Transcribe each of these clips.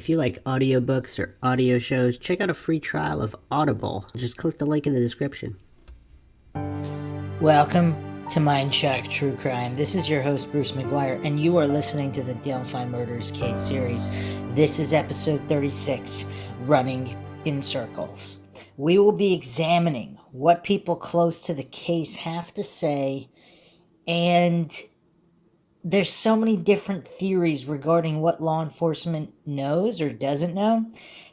If you like audiobooks or audio shows, check out a free trial of Audible. Just click the link in the description. Welcome to Mindshock True Crime. This is your host, Bruce McGuire, and you are listening to the Delphi Murders case series. This is episode 36, Running in Circles. We will be examining what people close to the case have to say, and there's so many different theories regarding what law enforcement knows or doesn't know.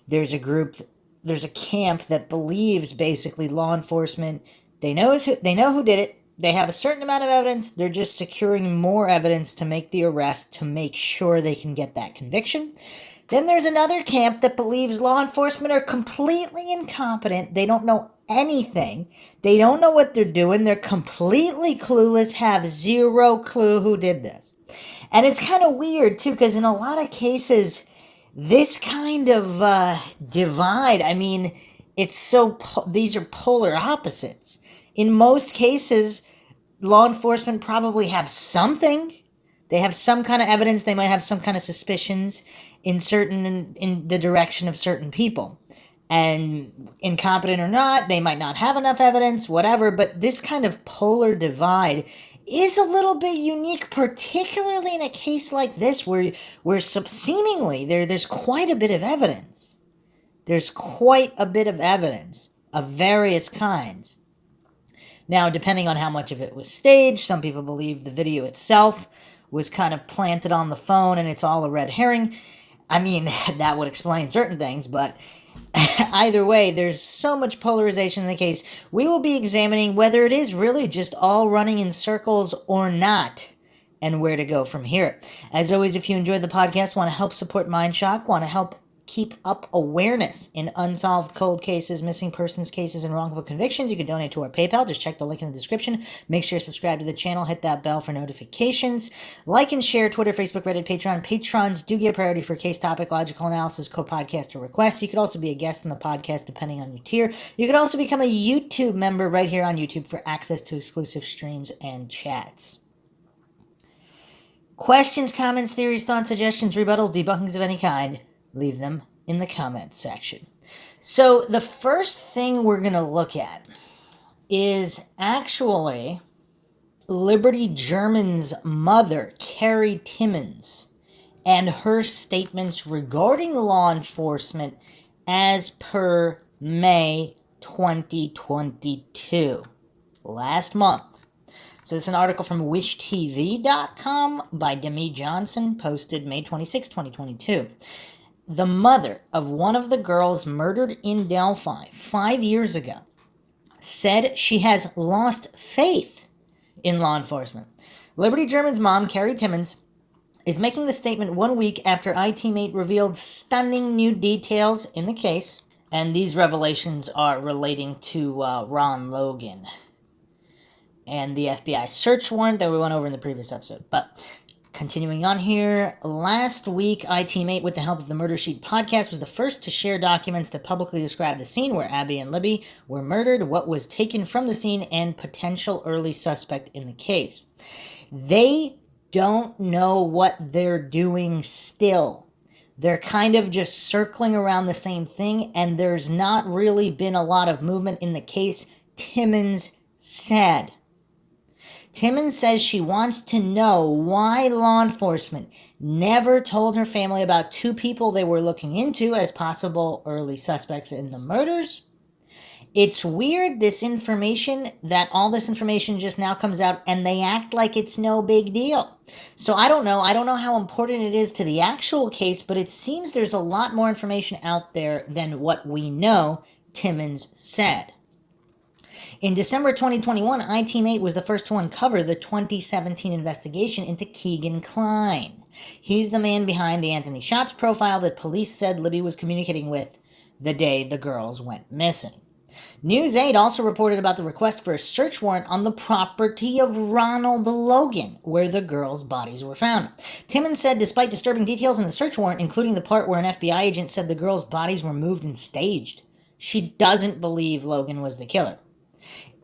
There's a camp that believes basically law enforcement, they know who did it. They have a certain amount of evidence. They're just securing more evidence to make the arrest, to make sure they can get that conviction. Then there's another camp that believes law enforcement are completely incompetent. They don't know anything. They don't know what they're doing. They're completely clueless, have zero clue who did this. And it's kind of weird, too, because in a lot of cases, this kind of divide, I mean, these are polar opposites. In most cases, law enforcement probably have something. They have some kind of evidence. They might have some kind of suspicions in the direction of certain people. And incompetent or not, they might not have enough evidence, whatever. But this kind of polar divide is a little bit unique, particularly in a case like this where seemingly there's quite a bit of evidence. There's quite a bit of evidence of various kinds. Now, depending on how much of it was staged, some people believe the video itself was kind of planted on the phone and it's all a red herring. I mean, that would explain certain things, but either way, there's so much polarization in the case. We will be examining whether it is really just all running in circles or not, and where to go from here. As always, if you enjoyed the podcast, want to help support Mindshock, want to help keep up awareness in unsolved cold cases, missing persons cases, and wrongful convictions, you can donate to our PayPal. Just check the link in the description. Make sure you subscribe to the channel. Hit that bell for notifications. Like and share Twitter, Facebook, Reddit, Patreon. Patrons do get priority for case topic, logical analysis, co-podcaster requests. You could also be a guest on the podcast depending on your tier. You could also become a YouTube member right here on YouTube for access to exclusive streams and chats. Questions, comments, theories, thoughts, suggestions, rebuttals, debunkings of any kind, leave them in the comments section. So the first thing we're going to look at is actually Liberty German's mother, Carrie Timmons, and her statements regarding law enforcement as per May 2022, last month. So this is an article from wishtv.com by Demi Johnson, posted May 26, 2022. The mother of one of the girls murdered in Delphi 5 years ago said she has lost faith in law enforcement. Liberty German's mom, Carrie Timmons, is making the statement 1 week after iTeammate revealed stunning new details in the case, and these revelations are relating to Ron Logan and the FBI search warrant that we went over in the previous episode. But continuing on here, last week, iTeammate, with the help of the Murder Sheet podcast, was the first to share documents that publicly describe the scene where Abby and Libby were murdered, what was taken from the scene, and potential early suspect in the case. They don't know what they're doing still. They're kind of just circling around the same thing, and there's not really been a lot of movement in the case, Timmons said. Timmons says she wants to know why law enforcement never told her family about two people they were looking into as possible early suspects in the murders. It's weird, that all this information just now comes out and they act like it's no big deal. So I don't know how important it is to the actual case, but it seems there's a lot more information out there than what we know, Timmons said. In December 2021, iTeammate was the first to uncover the 2017 investigation into Keegan Kline. He's the man behind the Anthony Schatz profile that police said Libby was communicating with the day the girls went missing. News 8 also reported about the request for a search warrant on the property of Ronald Logan, where the girls' bodies were found. Timmons said despite disturbing details in the search warrant, including the part where an FBI agent said the girls' bodies were moved and staged, she doesn't believe Logan was the killer.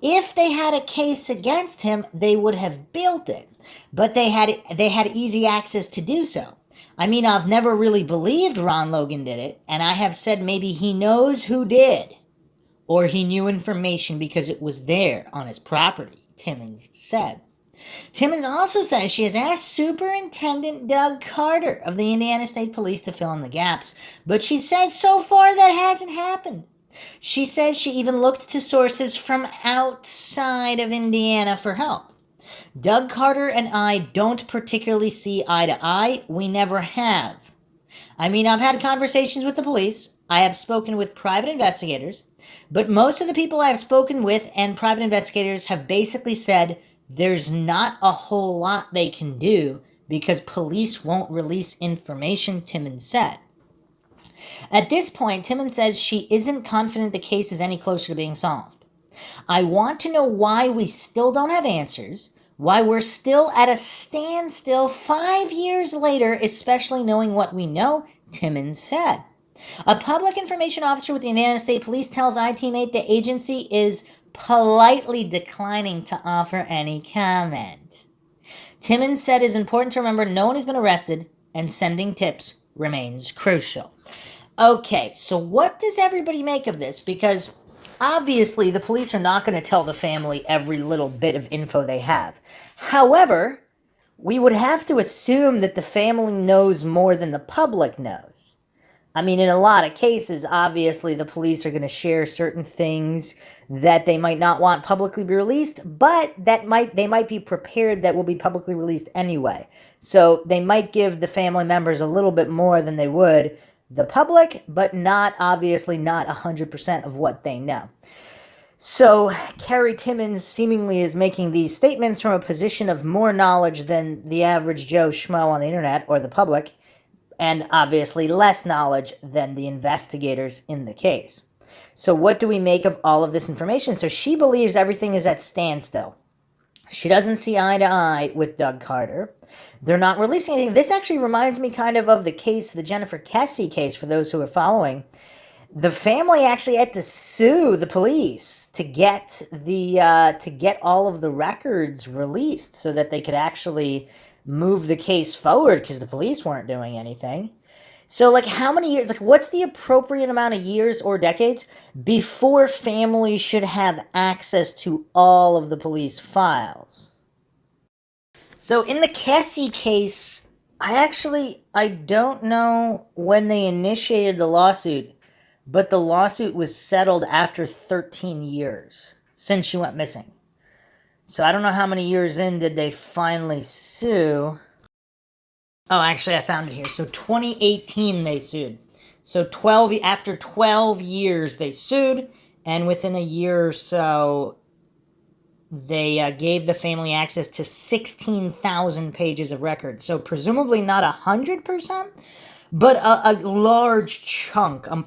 If they had a case against him, they would have built it, but they had easy access to do so. I mean, I've never really believed Ron Logan did it, and I have said maybe he knows who did, or he knew information because it was there on his property, Timmons said. Timmons also says she has asked Superintendent Doug Carter of the Indiana State Police to fill in the gaps, but she says so far that hasn't happened. She says she even looked to sources from outside of Indiana for help. Doug Carter and I don't particularly see eye to eye. We never have. I mean, I've had conversations with the police. I have spoken with private investigators. But most of the people I have spoken with and private investigators have basically said there's not a whole lot they can do because police won't release information, Timmons said. At this point, Timmons says she isn't confident the case is any closer to being solved. I want to know why we still don't have answers, why we're still at a standstill 5 years later, especially knowing what we know, Timmons said. A public information officer with the Indiana State Police tells iTeammate the agency is politely declining to offer any comment. Timmons said it is important to remember no one has been arrested and sending tips remains crucial. Okay, so what does everybody make of this? Because obviously the police are not going to tell the family every little bit of info they have. However, we would have to assume that the family knows more than the public knows. I mean, in a lot of cases, obviously, the police are going to share certain things that they might not want publicly be released, but they might be prepared that will be publicly released anyway. So they might give the family members a little bit more than they would the public, but obviously not 100% of what they know. So Carrie Timmons seemingly is making these statements from a position of more knowledge than the average Joe Schmo on the internet or the public, and obviously less knowledge than the investigators in the case. So what do we make of all of this information? So she believes everything is at standstill. She doesn't see eye to eye with Doug Carter. They're not releasing anything. This actually reminds me kind of the case, the Jennifer Kesse case, for those who are following. The family actually had to sue the police to get all of the records released so that they could actually move the case forward because the police weren't doing anything. So, how many years, what's the appropriate amount of years or decades before families should have access to all of the police files? So, in the Kesse case, I don't know when they initiated the lawsuit, but the lawsuit was settled after 13 years since she went missing. So I don't know how many years in did they finally sue. Oh, actually, I found it here. So 2018 they sued. So after 12 years they sued, and within a year or so they gave the family access to 16,000 pages of records. So presumably not 100%, but a large chunk, a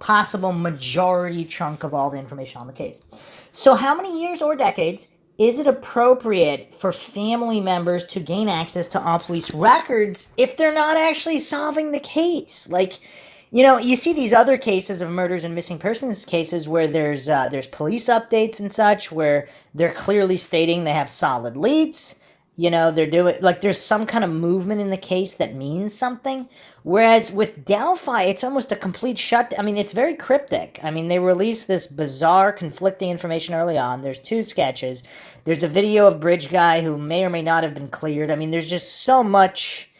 possible majority chunk of all the information on the case. So how many years or decades is it appropriate for family members to gain access to all police records if they're not actually solving the case? You see these other cases of murders and missing persons cases where there's police updates and such where they're clearly stating they have solid leads. They're doing, there's some kind of movement in the case that means something. Whereas with Delphi, it's almost a complete shut. I mean, it's very cryptic. I mean, they released this bizarre, conflicting information early on. There's 2 sketches. There's a video of Bridge Guy who may or may not have been cleared. I mean, there's just so much.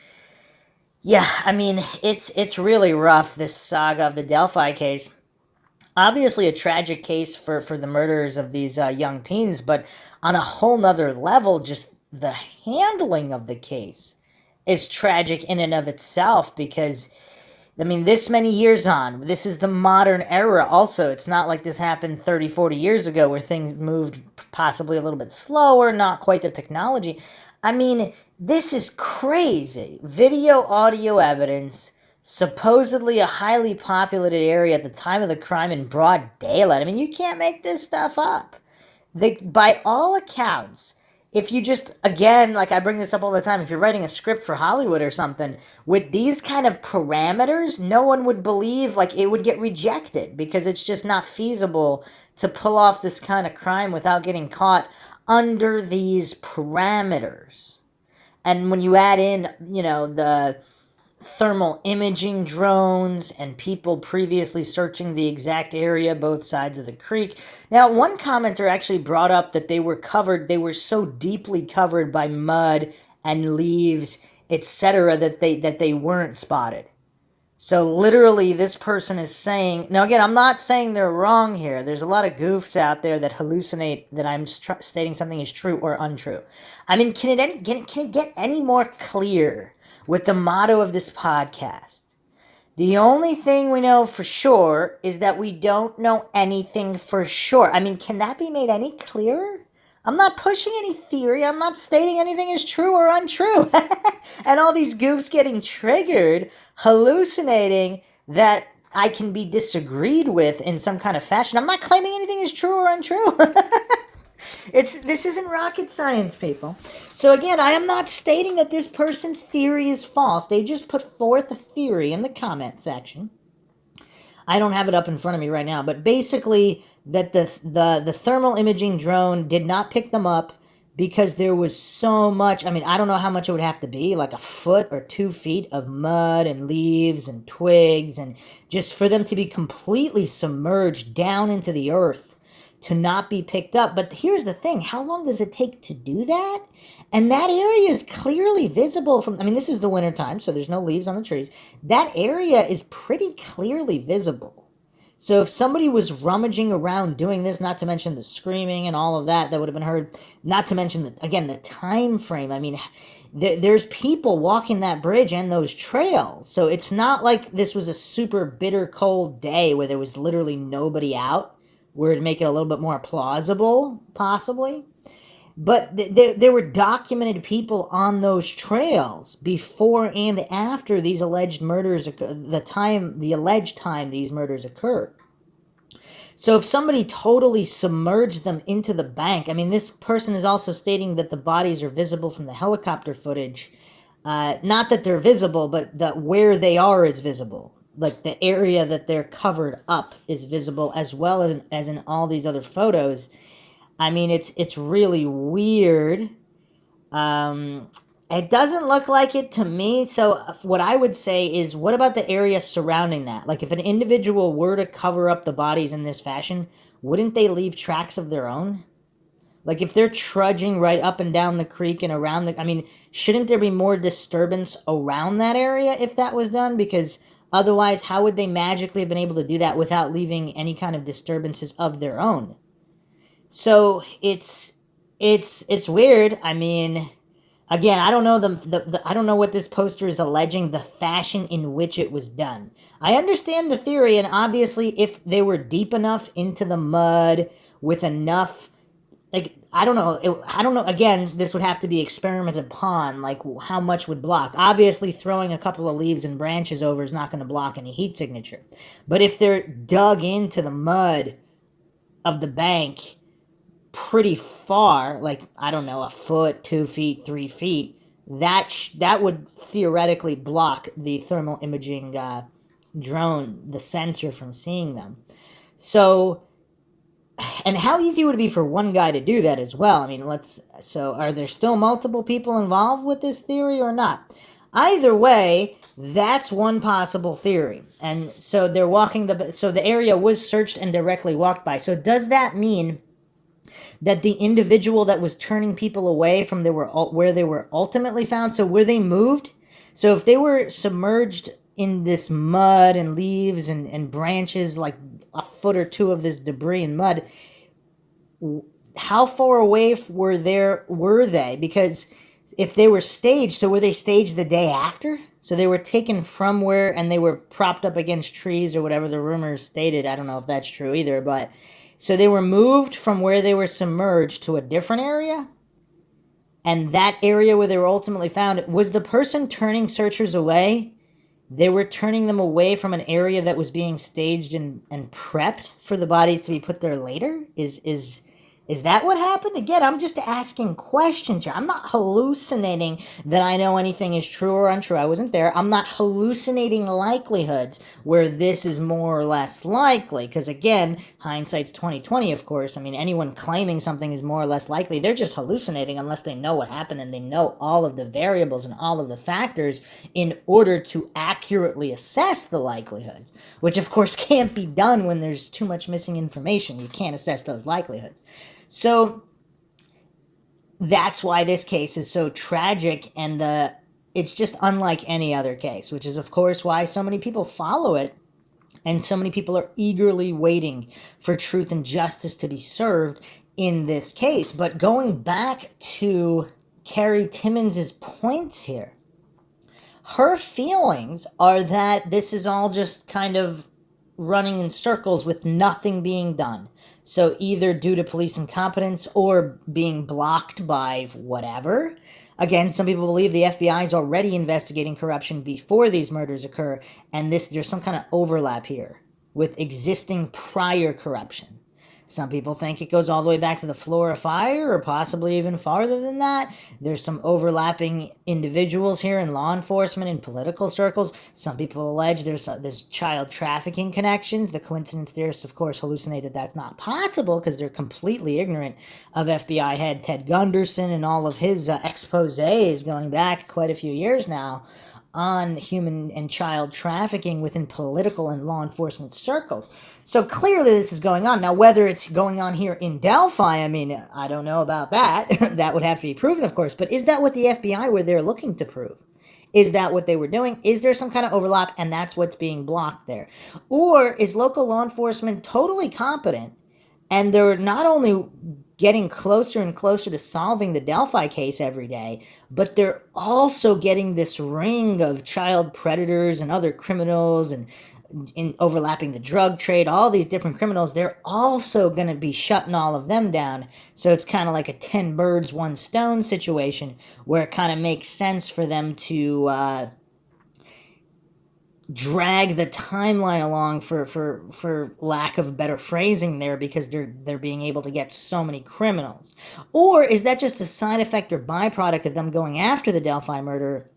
Yeah, I mean, it's really rough, this saga of the Delphi case. Obviously a tragic case for the murders of these young teens, but on a whole nother level, just the handling of the case is tragic in and of itself because, I mean, this many years on, this is the modern era also. It's not like this happened 30, 40 years ago where things moved possibly a little bit slower, not quite the technology. I mean, this is crazy. Video, audio evidence, supposedly a highly populated area at the time of the crime in broad daylight. I mean, you can't make this stuff up. By all accounts, if you just, again, I bring this up all the time, if you're writing a script for Hollywood or something, with these kind of parameters, no one would believe, it would get rejected because it's just not feasible to pull off this kind of crime without getting caught under these parameters. And when you add in, thermal imaging drones and people previously searching the exact area, both sides of the creek. Now, one commenter actually brought up that they were so deeply covered by mud and leaves, etc., that they weren't spotted. So literally, this person is saying, now again, I'm not saying they're wrong here. There's a lot of goofs out there that hallucinate that I'm just stating something is true or untrue. I mean, can it get any more clear with the motto of this podcast? The only thing we know for sure is that we don't know anything for sure. I mean, can that be made any clearer? I'm not pushing any theory. I'm not stating anything is true or untrue. And all these goofs getting triggered, hallucinating that I can be disagreed with in some kind of fashion. I'm not claiming anything is true or untrue. This isn't rocket science, people. So again, I am not stating that this person's theory is false. They just put forth a theory in the comment section. I don't have it up in front of me right now, but basically that the thermal imaging drone did not pick them up because there was so much. I mean, I don't know how much it would have to be, like a foot or 2 feet of mud and leaves and twigs, and just for them to be completely submerged down into the earth to not be picked up. But here's the thing, how long does it take to do that? And that area is clearly visible from, I mean, this is the winter time, so there's no leaves on the trees. That area is pretty clearly visible. So if somebody was rummaging around doing this, not to mention the screaming and all of that would have been heard, not to mention, the time frame. I mean, there's people walking that bridge and those trails. So it's not like this was a super bitter cold day where there was literally nobody out, where it'd make it a little bit more plausible, possibly. But there were documented people on those trails before and after these alleged murders, the alleged time these murders occurred. So if somebody totally submerged them into the bank, I mean, this person is also stating that the bodies are visible from the helicopter footage. Not that they're visible, but that where they are is visible. Like the area that they're covered up is visible, as well as in all these other photos. I mean, it's really weird. It doesn't look like it to me. So what I would say is, what about the area surrounding that? Like if an individual were to cover up the bodies in this fashion, wouldn't they leave tracks of their own? Like if they're trudging right up and down the creek and around I mean, shouldn't there be more disturbance around that area if that was done? Because otherwise, how would they magically have been able to do that without leaving any kind of disturbances of their own? So it's weird. I mean, again, I don't know I don't know what this poster is alleging, the fashion in which it was done. I understand the theory, and obviously, if they were deep enough into the mud with enough, like I don't know. Again, this would have to be experimented upon. Like how much would block? Obviously, throwing a couple of leaves and branches over is not going to block any heat signature. But if they're dug into the mud of the bank pretty far, like I don't know, a foot, 2 feet, 3 feet, that would theoretically block the thermal imaging drone, the sensor, from seeing them. So, and how easy would it be for one guy to do that as well? I mean, so are there still multiple people involved with this theory or not? Either way, that's one possible theory. And so they're so the area was searched and directly walked by. So does that mean that the individual that was turning people away from where they were ultimately found, so were they moved? So if they were submerged in this mud and leaves and branches, like a foot or two of this debris and mud, how far away were they? Because if they were staged, so were they staged the day after? So they were taken from where, and they were propped up against trees or whatever the rumors stated. I don't know if that's true either, but so they were moved from where they were submerged to a different area? And that area where they were ultimately found, was the person turning searchers away? They were turning them away from an area that was being staged and prepped for the bodies to be put there later? Is Is that what happened? Again, I'm just asking questions here. I'm not hallucinating that I know anything is true or untrue. I wasn't there. I'm not hallucinating likelihoods where this is more or less likely. Because again, hindsight's 2020, of course. I mean, anyone claiming something is more or less likely, they're just hallucinating unless they know what happened and they know all of the variables and all of the factors in order to accurately assess the likelihoods, which of course can't be done when there's too much missing information. You can't assess those likelihoods. So that's why this case is so tragic, and it's just unlike any other case, which is of course why so many people follow it and so many people are eagerly waiting for truth and justice to be served in this case. But going back to Carrie Timmons's points here, her feelings are that this is all just kind of running in circles with nothing being done. So either due to police incompetence or being blocked by whatever. Again, some people believe the FBI is already investigating corruption before these murders occur, and there's some kind of overlap here with existing prior corruption. Some people think it goes all the way back to the Florida fire, or possibly even farther than that. There's some overlapping individuals here in law enforcement and political circles. Some people allege there's child trafficking connections. The coincidence theorists, of course, hallucinate that that's not possible because they're completely ignorant of FBI head Ted Gunderson and all of his exposés going back quite a few years now on human and child trafficking within political and law enforcement circles. So clearly this is going on. Now, whether it's going on here in Delphi, I mean, I don't know about that. That would have to be proven, of course. But is that what the FBI were there looking to prove? Is that what they were doing? Is there some kind of overlap and that's what's being blocked there? Or is local law enforcement totally competent and they're not only getting closer and closer to solving the Delphi case every day, but they're also getting this ring of child predators and other criminals and in overlapping the drug trade, all these different criminals, they're also going to be shutting all of them down. So it's kind of like a 10 birds, 1 stone situation where it kind of makes sense for them to drag the timeline along, for lack of better phrasing there, because they're being able to get so many criminals. Or is that just a side effect or byproduct of them going after the Delphi murder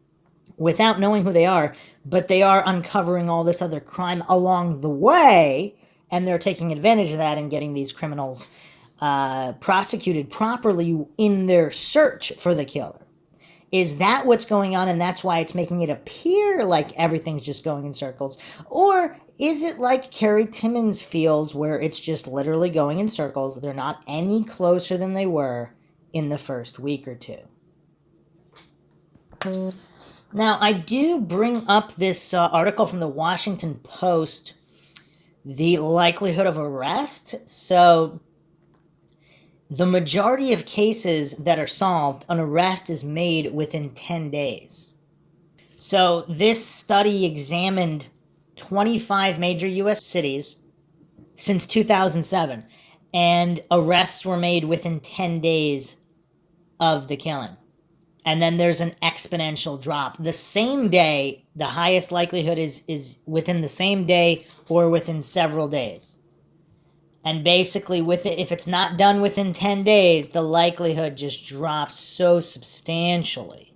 without knowing who they are, but they are uncovering all this other crime along the way, and they're taking advantage of that and getting these criminals prosecuted properly in their search for the killer? Is that what's going on, and that's why it's making it appear like everything's just going in circles? Or is it like Carrie Timmons feels, where it's just literally going in circles? They're not any closer than they were in the first week or two. Now, I do bring up this article from the Washington Post, the likelihood of arrest. So the majority of cases that are solved, an arrest is made within 10 days. So this study examined 25 major U.S. cities since 2007, and arrests were made within 10 days of the killing. And then there's an exponential drop. The same day, the highest likelihood is within the same day or within several days. And basically, if it's not done within 10 days, the likelihood just drops so substantially.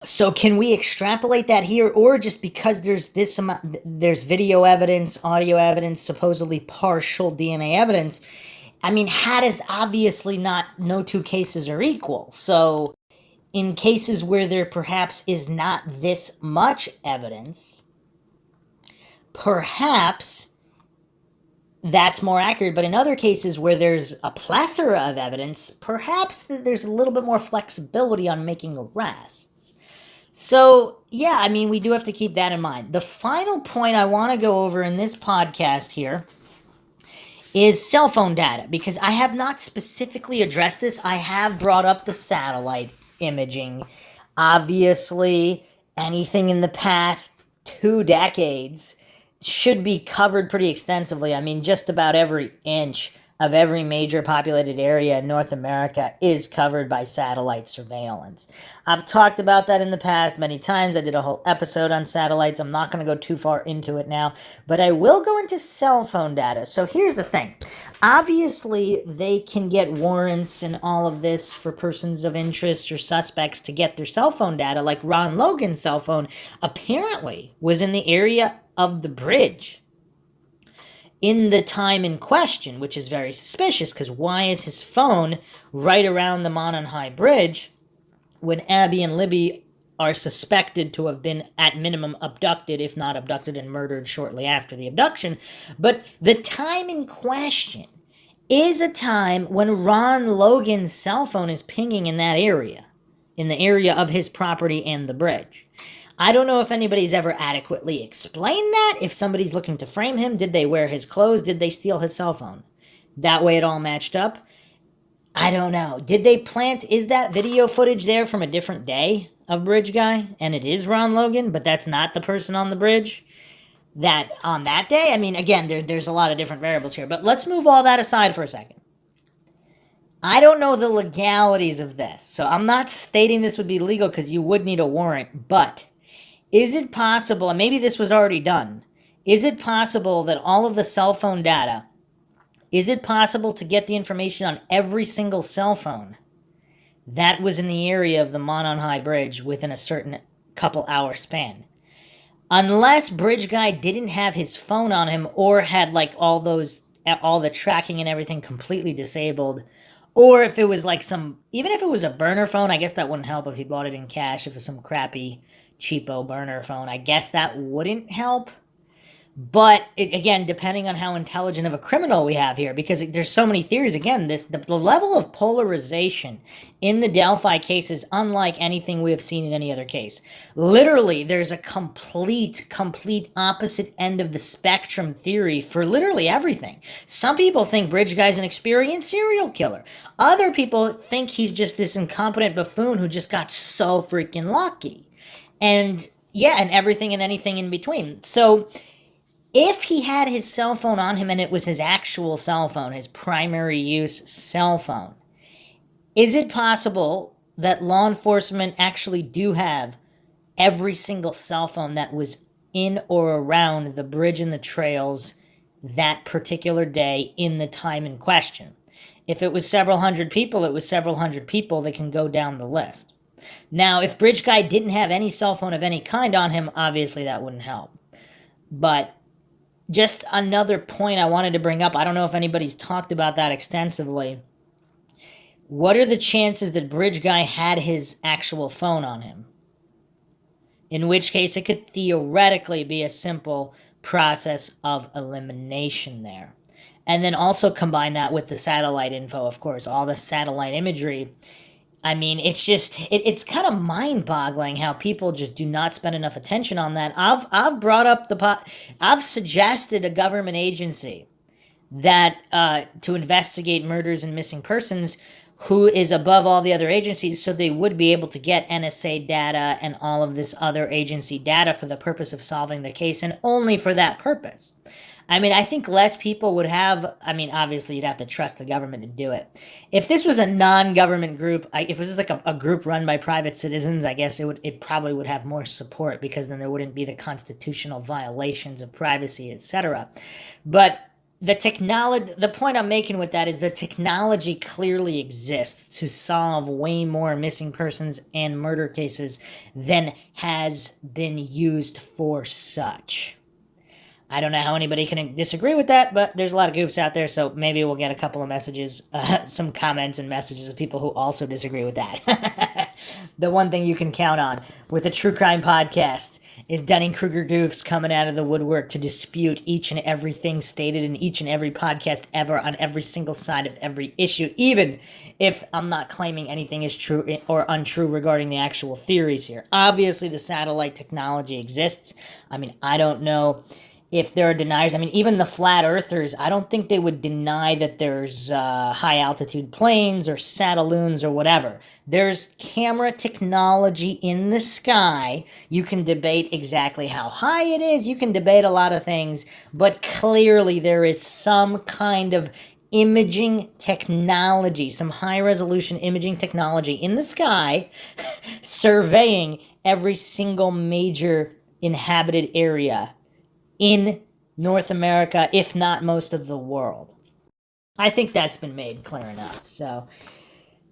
So can we extrapolate that here, or just because there's this amount, there's video evidence, audio evidence, supposedly partial DNA evidence? I mean, is obviously no two cases are equal. So in cases where there perhaps is not this much evidence, perhaps that's more accurate. But in other cases where there's a plethora of evidence, perhaps there's a little bit more flexibility on making arrests. So, yeah, I mean, we do have to keep that in mind. The final point I want to go over in this podcast here is cell phone data, because I have not specifically addressed this. I have brought up the satellite imaging. Obviously, anything in the past 2 decades should be covered pretty extensively. I mean, just about every inch of every major populated area in North America is covered by satellite surveillance. I've talked about that in the past many times. I did a whole episode on satellites. I'm not going to go too far into it now, but I will go into cell phone data. So here's the thing. Obviously, they can get warrants and all of this for persons of interest or suspects to get their cell phone data, like Ron Logan's cell phone apparently was in the area of the bridge in the time in question, which is very suspicious, because why is his phone right around the Monon Bridge when Abby and Libby are suspected to have been, at minimum, abducted, if not abducted and murdered shortly after the abduction? But the time in question is a time when Ron Logan's cell phone is pinging in that area, in the area of his property and the bridge. I don't know if anybody's ever adequately explained that. If somebody's looking to frame him, did they wear his clothes? Did they steal his cell phone? That way it all matched up. I don't know. Did they plant, is that video footage there from a different day of Bridge Guy? And it is Ron Logan, but that's not the person on the bridge? That on that day? I mean, again, there's a lot of different variables here. But let's move all that aside for a second. I don't know the legalities of this. So I'm not stating this would be legal because you would need a warrant, but is it possible, and maybe this was already done, is it possible that all of the cell phone data, is it possible to get the information on every single cell phone that was in the area of the Monon Bridge within a certain couple hour span? Unless Bridge Guy didn't have his phone on him or had like all the tracking and everything completely disabled, or if it was like even if it was a burner phone, I guess that wouldn't help if he bought it in cash, if it was some crappy cheapo burner phone. I guess that wouldn't help. But again, depending on how intelligent of a criminal we have here, because there's so many theories. Again, the level of polarization in the Delphi case is unlike anything we have seen in any other case. Literally, there's a complete opposite end of the spectrum theory for literally everything. Some people think Bridge Guy's an experienced serial killer. Other people think he's just this incompetent buffoon who just got so freaking lucky. And yeah, and everything and anything in between. So if he had his cell phone on him and it was his actual cell phone, his primary use cell phone, is it possible that law enforcement actually do have every single cell phone that was in or around the bridge and the trails that particular day in the time in question? If it was several hundred people, it was several hundred people that can go down the list. Now, if Bridge Guy didn't have any cell phone of any kind on him, obviously that wouldn't help. But just another point I wanted to bring up, I don't know if anybody's talked about that extensively. What are the chances that Bridge Guy had his actual phone on him? In which case, it could theoretically be a simple process of elimination there. And then also combine that with the satellite info, of course, all the satellite imagery. I mean, it's just, it's kind of mind-boggling how people just do not spend enough attention on that. I've brought up I've suggested a government agency that, to investigate murders and missing persons who is above all the other agencies, so they would be able to get NSA data and all of this other agency data for the purpose of solving the case, and only for that purpose. I mean, I think less people would have, I mean, obviously you'd have to trust the government to do it. If this was a non-government group, if it was just like a group run by private citizens, I guess it probably would have more support, because then there wouldn't be the constitutional violations of privacy, etc. But the point I'm making with that is the technology clearly exists to solve way more missing persons and murder cases than has been used for such. I don't know how anybody can disagree with that, but there's a lot of goofs out there, so maybe we'll get a couple of messages, some comments and messages of people who also disagree with that. The one thing you can count on with a true crime podcast is Dunning-Kruger goofs coming out of the woodwork to dispute each and everything stated in each and every podcast ever on every single side of every issue, even if I'm not claiming anything is true or untrue regarding the actual theories here. Obviously, the satellite technology exists. I mean, I don't know if there are deniers. I mean, even the flat earthers, I don't think they would deny that there's high altitude planes or satelloons or whatever. There's camera technology in the sky. You can debate exactly how high it is. You can debate a lot of things, but clearly there is some kind of imaging technology, some high-resolution imaging technology in the sky, surveying every single major inhabited area in North America, if not most of the world. I think that's been made clear enough. So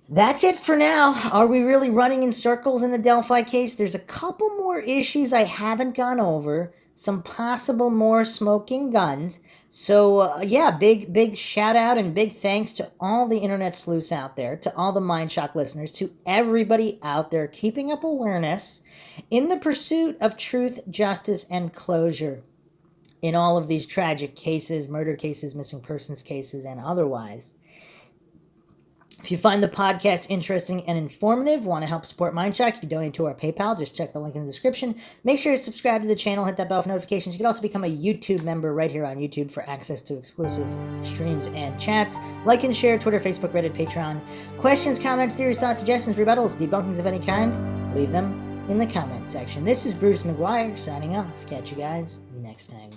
that's it for now. Are we really running in circles in the Delphi case? There's a couple more issues I haven't gone over. Some possible more smoking guns. So, yeah, big shout out and big thanks to all the internet sleuths out there, to all the Mindshock listeners, to everybody out there keeping up awareness in the pursuit of truth, justice, and closure in all of these tragic cases, murder cases, missing persons cases, and otherwise. If you find the podcast interesting and informative, want to help support Mindshock, you can donate to our PayPal. Just check the link in the description. Make sure to subscribe to the channel, hit that bell for notifications. You can also become a YouTube member right here on YouTube for access to exclusive streams and chats. Like and share Twitter, Facebook, Reddit, Patreon. Questions, comments, theories, thoughts, suggestions, rebuttals, debunkings of any kind, leave them in the comment section. This is Bruce McGuire signing off. Catch you guys next time.